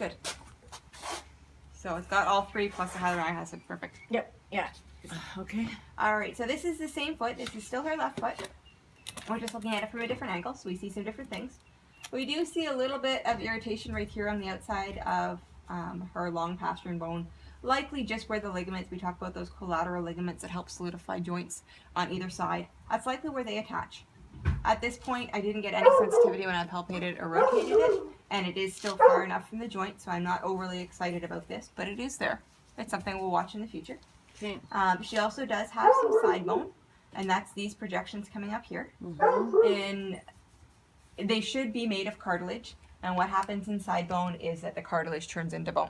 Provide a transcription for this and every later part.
Good. So it's got all three plus the hyaluronic acid. Perfect. Yep. Yeah. Okay. All right. So this is the same foot. This is still her left foot. We're just looking at it from a different angle, so we see some different things. We do see a little bit of irritation right here on the outside of her long pastern bone, likely just where the ligaments, we talk about those collateral ligaments that help solidify joints on either side. That's likely where they attach. At this point, I didn't get any sensitivity when I palpated or rotated it, and it is still far enough from the joint, so I'm not overly excited about this, but it is there. It's something we'll watch in the future. Okay. She also does have some side bone, and that's these projections coming up here. And they should be made of cartilage, and what happens in side bone is that the cartilage turns into bone.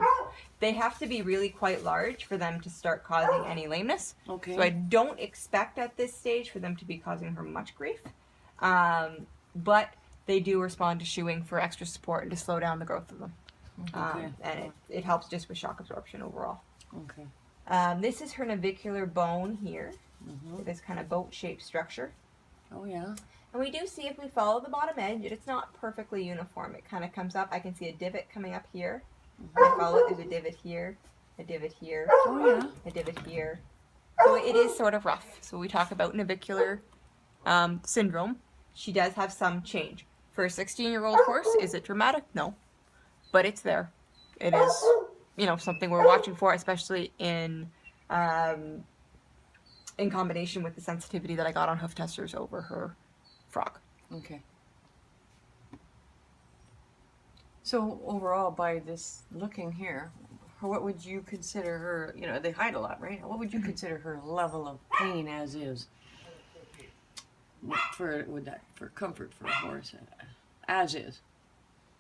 They have to be really quite large for them to start causing any lameness. Okay. So I don't expect at this stage for them to be causing her much grief. But they do respond to shoeing for extra support and to slow down the growth of them. And it helps just with shock absorption overall. Okay. This is her navicular bone here. This kind of boat-shaped structure. Oh, yeah. And we do see if we follow the bottom edge, it's not perfectly uniform. It kind of comes up. I can see a divot coming up here. If I follow it, there's a divot here, a divot here, Oh, yeah. a divot here. So it is sort of rough. So we talk about navicular syndrome. She does have some change. For a 16-year-old horse, is it dramatic? No. But it's there. It is, you know, something we're watching for, especially in combination with the sensitivity that I got on hoof testers over her frog. Okay. So overall, by this looking here, what would you consider her, you know, they hide a lot, right? What would you consider her level of pain as is? For comfort for a horse, as is.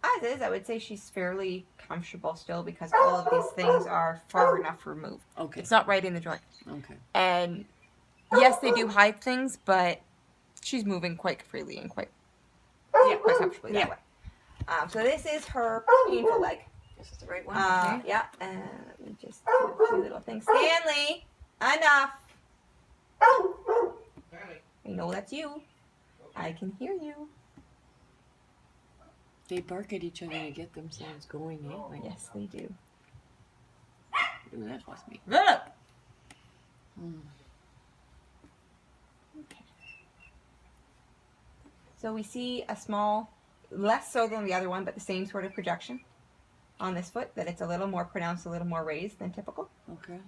As is, I would say she's fairly comfortable still because all of these things are far enough removed. Okay. It's not right in the joint. Okay. And yes, they do hide things, but she's moving quite freely and quite comfortably that way. So this is her painful leg. This is the right one. Okay. Yeah, and let me just do a few little things. Stanley, enough. I know that's you. I can hear you. They bark at each other to get themselves going, eh? Like, Yes, they do. ooh, that was me. Okay. So we see a small, less so than the other one, but the same sort of projection on this foot, that it's a little more pronounced, a little more raised than typical. Okay.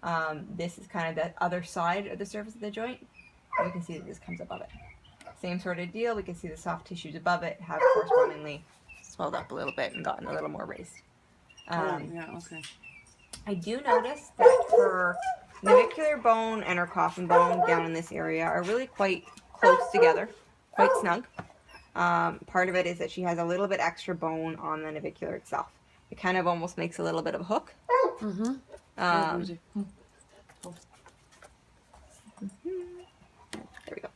This is kind of the other side of the surface of the joint. We can see that this comes above it. Same sort of deal. We can see the soft tissues above it have correspondingly swelled up a little bit and gotten a little more raised. Yeah, okay. I do notice that her navicular bone and her coffin bone down in this area are really quite close together, quite snug. Part of it is that she has a little bit extra bone on the navicular itself. It kind of almost makes a little bit of a hook. There we go.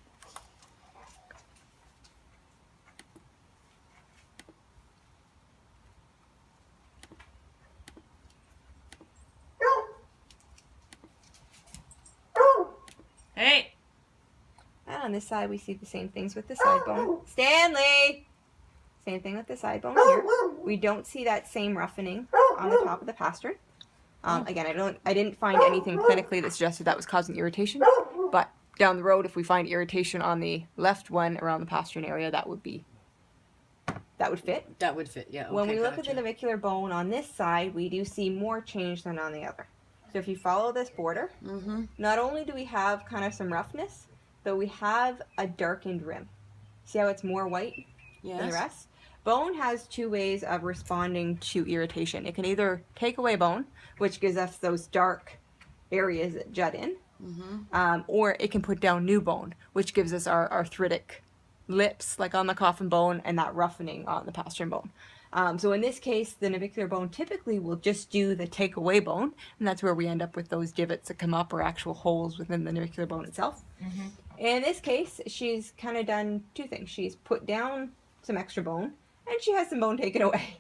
Hey! And on this side, we see the same things with the side bone. Stanley! Same thing with the side bone here. We don't see that same roughening on the top of the pastern. Again, I didn't find anything clinically that suggested that was causing irritation, but down the road, if we find irritation on the left one around the pastern area, that would fit. That would fit, yeah. Okay, When we look at the navicular bone on this side, we do see more change than on the other. So if you follow this border, not only do we have kind of some roughness, but we have a darkened rim. See how it's more white than the rest? Bone has two ways of responding to irritation. It can either take away bone, which gives us those dark areas that jut in, or it can put down new bone, which gives us our arthritic lips, like on the coffin bone, and that roughening on the pastern bone. So in this case, the navicular bone typically will just do the take away bone, and that's where we end up with those divots that come up or actual holes within the navicular bone itself. In this case, she's kind of done two things. She's put down some extra bone, and she has some bone taken away.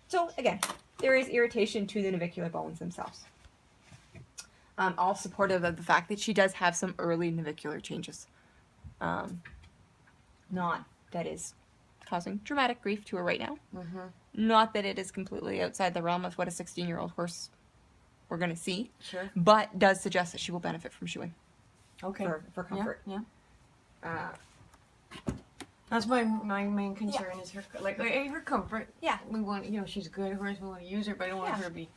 So again, there is irritation to the navicular bones themselves. All supportive of the fact that she does have some early navicular changes. Not, that is, causing dramatic grief to her right now. Mm-hmm. Not that it is completely outside the realm of what a 16-year-old horse we're going to see, Sure. but does suggest that she will benefit from shoeing Okay. for comfort. Yeah. That's my main concern is her her comfort. Yeah. We want she's a good horse. We want to use her, but I don't want her to be.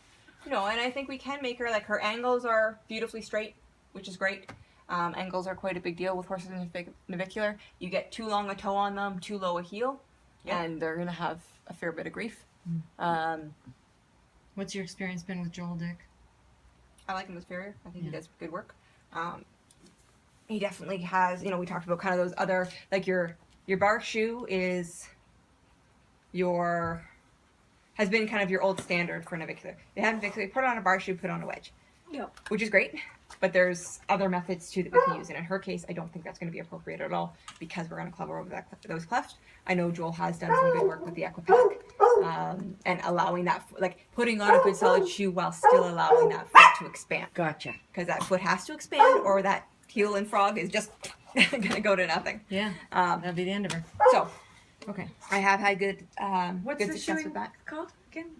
No, and I think we can make her, like, her angles are beautifully straight, which is great. Angles are quite a big deal with horses in navicular. You get too long a toe on them, too low a heel, and they're going to have a fair bit of grief. What's your experience been with Joel Dick? I like him as farrier. I think he does good work. He definitely has, we talked about kind of those other, like your bar shoe has been kind of your old standard for navicular. They have navicular, put on a bar shoe, put on a wedge. Yep. Which is great, but there's other methods too that we can use. And in her case, I don't think that's going to be appropriate at all because we're going to cover over those clefts. I know Joel has done some good work with the Equipack and allowing that, like putting on a good solid shoe while still allowing that foot to expand. Gotcha. Because that foot has to expand or that heel and frog is just going to go to nothing. Yeah, that'd be the end of her. So, Okay. I have had good, What's good the success shoeing with that. called again?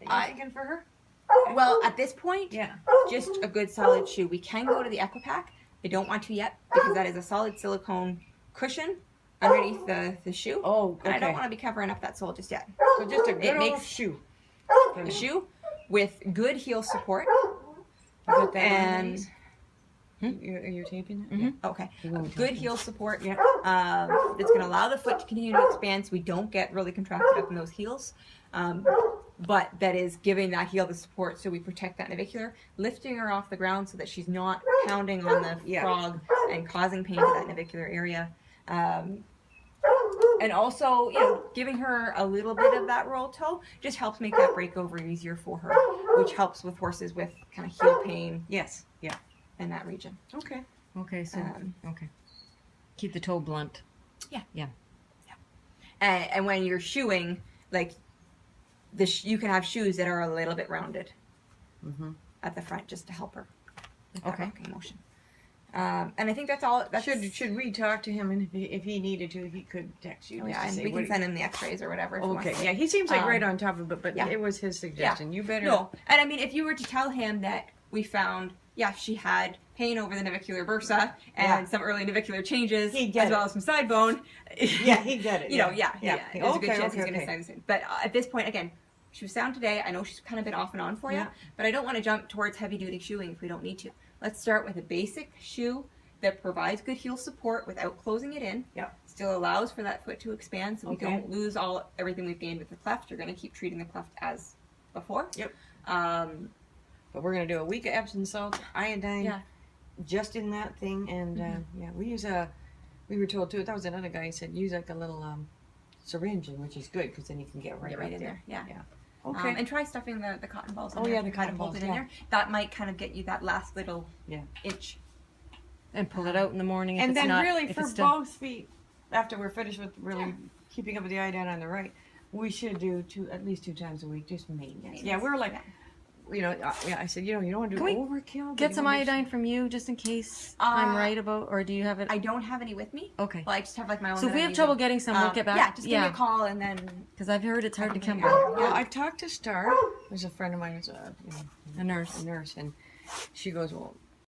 You're thinking for her? Well, at this point, Yeah. just a good solid shoe. We can go to the Equipack. I don't want to yet because that is a solid silicone cushion underneath the shoe. Oh, And I don't okay. want to be covering up that sole just yet. So just a good old makes- shoe. A shoe with good heel support Put that and You're taping it? Mhm. okay, You want me to good take heel support. That's going to allow the foot to continue to expand, so we don't get really contracted up in those heels. But that is giving that heel the support, so we protect that navicular, lifting her off the ground so that she's not pounding on the frog and causing pain to that navicular area. And also, giving her a little bit of that roll toe just helps make that breakover easier for her, which helps with horses with kind of heel pain Yes. Yeah. in that region. Okay. Okay, so okay. Keep the toe blunt. And when you're shoeing, like, you can have shoes that are a little bit rounded at the front just to help her with that rocking motion. And I think that's all. Should we talk to him, and if he needed to, he could text you. Yeah, just to and say we what can send him the X-rays or whatever. If he wants Okay. to. Yeah, he seems like right on top of it, but yeah. it was his suggestion. You better. No, and I mean, if you were to tell him that we found, she had pain over the navicular bursa and some early navicular changes, as well as some side bone. Yeah, he get it. There's a good chance he's going to okay. say the same. But at this point, again, she was sound today. I know she's kind of been off and on for you, but I don't want to jump towards heavy-duty shoeing if we don't need to. Let's start with a basic shoe that provides good heel support without closing it in. Yep. Still allows for that foot to expand, so we don't lose everything we've gained with the cleft. You're going to keep treating the cleft as before. Yep. But we're going to do a week of Epsom salt, iodine, just in that thing. And we were told too, that was another guy, he said, use like a little syringe, which is good because then you can get right in there. Yeah. Okay. And try stuffing the cotton balls in Oh, there. yeah, the Try to cotton hold balls, it in there. That might kind of get you that last little inch. And pull it out in the morning if And it's then not, really if for it's still... both feet, after we're finished with really keeping up with the iodine on the right, we should do at least 2 times a week, just maintenance. Yeah, we're like, I said, you don't want to do overkill. Get some iodine from you just in case I'm right about, or do you have it? I don't have any with me. Okay. Well, I just have like my own. So if we have trouble getting some, we'll get back. Yeah, just give me a call and then. Because I've heard it's hard to come by. Well, I've talked to Star, who's a friend of mine, who's A nurse. and she goes, well,